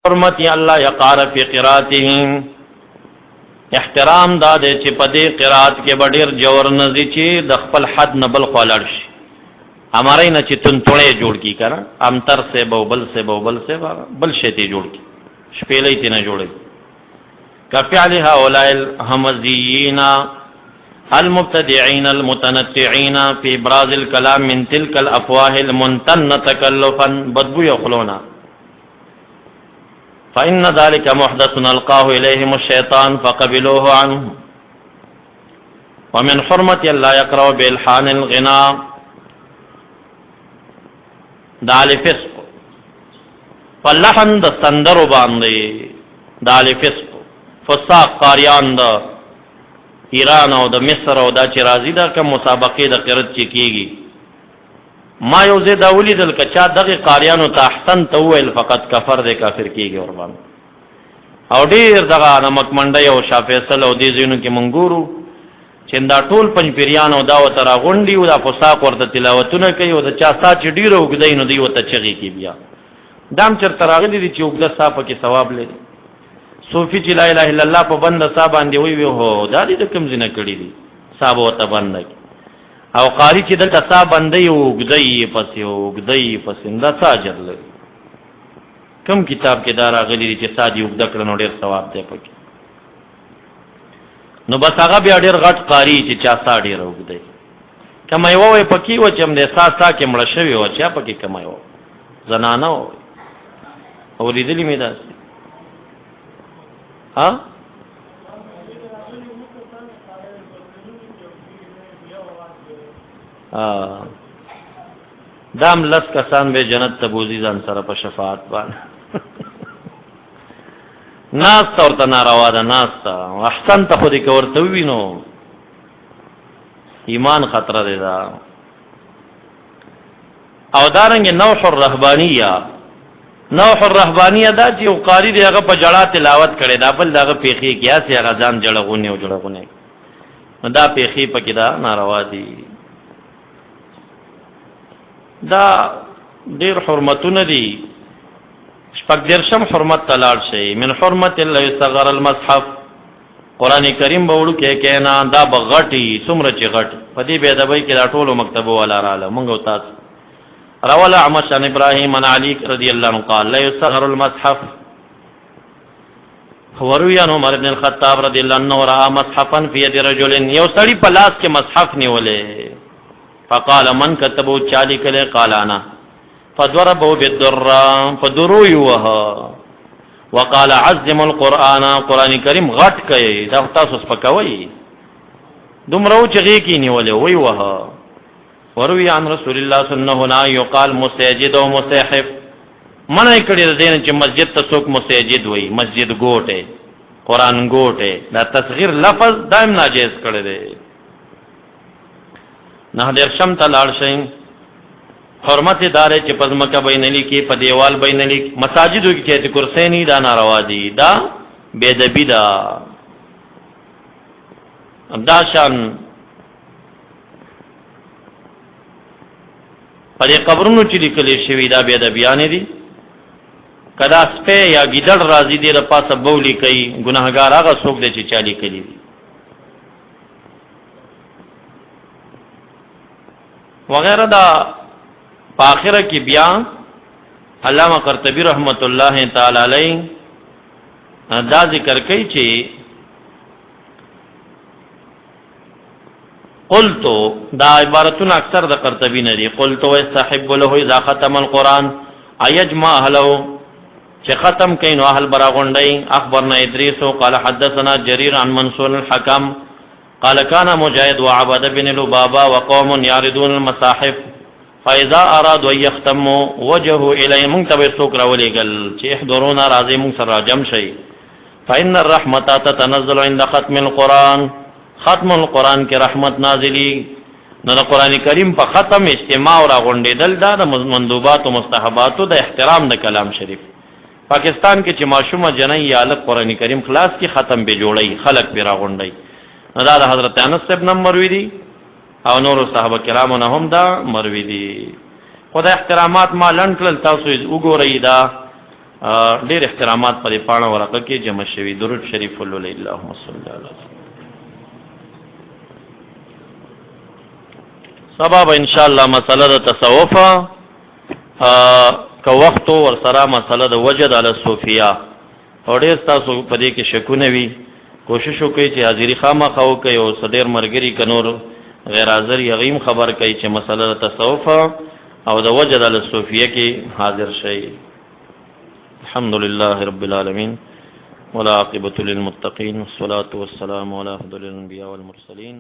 حرمت الله یقار فی قراتهم احترام دا دے چې په دې قرات کې بډیر جوور نزي چې د خپل حد نه بل خلل شي ہمارے نه چې تنتوړې جوړ کی کړه امتر سے بوبل سے بل شتی جوړ کی شپېلې تی نه جوړي کفعل هؤلاء الهمزيين المبتدعين المتنطعين في ابراز الكلام من تلك الافواه المنتنه تكلفا بدبو يخلونا فإن ذلك محدث ألقاه إليهم الشيطان فقبلوه عنه ومن حرمة الله يقرأ بإلحان الغناء دال فسق فاللحن د سندر باندې دال فسق فساق قاریان د ایران او د مصر او د چې راځي د کوم مسابقې د قرت چې کیږي ما یو زه دا ولیدل کچا دغه قاریانو ته احسن ته ویل فقط کفر د کافر کیږي اور باندې او ډیر دغه نمک منډي او شافیصل او دې زینو کې منګورو چې دا ټول پنځ پیریانو دا وتر غونډي او د فساق ورته تلاوتونه کوي او د چا سات ډیرو وګدای نو دی وته چغي کی بیا دام چر تراغلی دي چې وګد صاحب کې ثواب لري صوفي چې لا اله الا الله په بند صاحب باندې وی هو دا دې کوم زینه کړی دي صاحب وته باندې او قاری چې دلته صاحب باندې وګدای پسې دا ساجر لري کوم کتاب کې دا راغلی دي چې سادي وګد کړنو ډیر ثواب دی پکې نو بس هغه بیا ډیر غټ قاری چې چا ساډي وګدای کما یو وي پکې و چې هم دې سا کې مړ شوی و چې پکې کما یو زنانه او لیدلی می داس ها دام لس کسان به جنت تبوزی ځان سره په شفاعت باندې ناس ورته ناروا ده ناس احسن ته خو دې ورته وینو ایمان خطر دی دا او دارنګ نوح الرهبانیه دا چې یو قاری دی هغه په جړه تلاوت کړي دا بل دغه پیخي کیا سي هغه ځان جړغونه او جړغونه دا پیخي پکې دا ناروا دي دا ډیر حرمتونه دي شپږ درشم حرمت تلاړ شي من حرمت الله صغر المصحف قران کریم به وړو کې کینا دا بغټي څومره چې غټ په دې به ادبي کې دا ټولو مکتبو ولا رااله مونږ تاسو رواه عمش عن ابراهيم عن علي رضي الله عنه قال لا يصغر المصحف وروي عن عمر بن الخطاب رضي الله عنه راى مصحفا في يد رجل یو سړی په لاس کې مصحف نیولې فقال من كتبه چالي کله قال انا فضربه بالدره فدرويها وقال عظم القرآن قرآن کریم غټ کوي دا تاسو سپکوي دومره چې غي کې نیولې وی وها وروي عن رسول الله صلی الله علیه وسلم يقال مسجد او مصحف منع کړي دین چې مسجد ته څوک مسجد وای مسجد ګوټه قرآن ګوټه دا تصغیر لفظ دائم ناجیز کړي دي نه درشم تلاړ شي حرمت دار چې پزمکه بینلی کې په دیوال بینلی مساجدو کې چې کرسي نه دا ناروا دي دا بيدبی دا دا شان په قبرونو چې لیکلي شوی دا بيدبیان دي کدا سپه یا ګیدړ راځي دي د پاسه بولی کوي ګناهګار هغه څوک دی چې چالي کوي وغیرہ دا په اخره کې بیا علامہ قرطبی رحمت الله تعالی علیه دا ذکر کوي چې قلت دا عبارتونه اکثر د قرطبی نه دي قلت واستحب له اذا ختم القران ايجمع له چې ختم کین نو اهل براغونډي اخبرنا ادریس قال حدثنا جرير عن منصور الحكم قال كان مجاهد وعبد بن لبابه وقوم يعرضون المصاحف فاذا ارادوا ان يختموا وجهوا اليه منتب سوکرا ولګل چې احضرونا راضي من سره جمع شي فان الرحمه تتنزل عند ختم القران ختم القران کې رحمت نازلی نو د قران کریم په ختم اجتماع او راغونډېدل دا د مندوبات او مستحبات د احترام د کلام شریف پاکستان کې چې معشومه جنۍ یالت قران کریم خلاص کې ختم به جوړي خلق به راغونډي دا د حضرت انس ابن مروي دي او نور صحابه کرامو نه هم دا مروي دي خدای احترامات ما لنکل تاسو وګورئ دا ډېر احترامات په دې پاڼه ورقه کې جمع شوي. درود شریف ولولئ. اللهم صل علی سبا به انشاءالله مسله د تصوف که وخت ور سره مسله د وجد علی الصوفیه او ډېر تاسو په دې کې شکونه وي کوشش وکړئ چې حاضری خامخا وکړئ او څه ډېر ملګري که نور غیر حاضر یغیم خبر کوي چې مسله د تصوف او د وجد علی الصوفیه کې حاضر شئ. الحمد لله رب العالمين والعاقبة للمتقين والصلاة والسلام على أفضل الأنبياء والمرسلين.